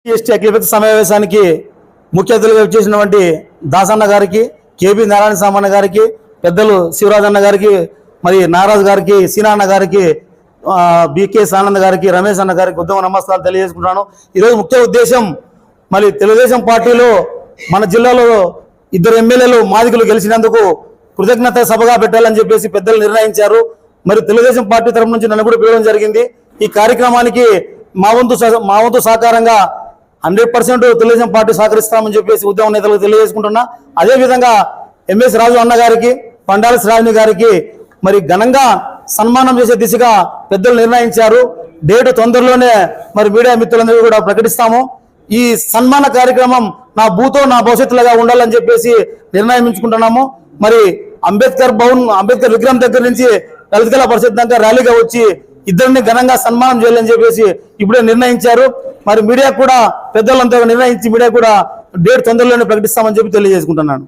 ST అఖిలపక్ష సమావేశానికి ముఖ్య అతిథులుగా వచ్చేసినటువంటి దాసన్న గారికి, కేబీ నారాయణ సామన్న గారికి, పెద్దలు శివరాజన్న గారికి, మరి నారాజు గారికి, సీనాన్న గారికి, బికే సానంద్ గారికి, రమేష్ అన్న గారికి ఉద్యమ నమస్కారాలు తెలియజేసుకుంటున్నాను. ఈరోజు ముఖ్య ఉద్దేశం మరి తెలుగుదేశం పార్టీలో మన జిల్లాలో 2 ఎమ్మెల్యేలు మాదికలు గెలిచినందుకు కృతజ్ఞత సభగా పెట్టాలని చెప్పేసి పెద్దలు నిర్ణయించారు. మరి తెలుగుదేశం పార్టీ తరఫు నుంచి నన్ను కూడా పిలవడం జరిగింది. ఈ కార్యక్రమానికి మా వంతు సహకారంగా 100% తెలుగుదేశం పార్టీ సహకరిస్తామని చెప్పేసి ఉద్యమ నేతలకు తెలియజేసుకుంటున్నా. అదేవిధంగా ఎంఎస్ రాజు అన్న గారికి, పండాల శ్రావణి గారికి మరి ఘనంగా సన్మానం చేసే దిశగా పెద్దలు నిర్ణయించారు. డేటు తొందరలోనే మరి మీడియా మిత్రులందరూ కూడా ప్రకటిస్తాము. ఈ సన్మాన కార్యక్రమం నా భూతో నా భవిష్యత్తులుగా ఉండాలని చెప్పేసి నిర్ణయించుకుంటున్నాము. మరి అంబేద్కర్ విగ్రహం దగ్గర నుంచి లలితకళా పరిషత్ దాకా ర్యాలీగా వచ్చి ఇద్దరిని ఘనంగా సన్మానం చేయాలని చెప్పేసి ఇప్పుడే నిర్ణయించారు. మరి మీడియా కూడా పెద్దలంతా నిర్ణయించి మీడియా కూడా డేట్ తొందరలోనే ప్రకటిస్తామని చెప్పి తెలియజేసుకుంటున్నాను.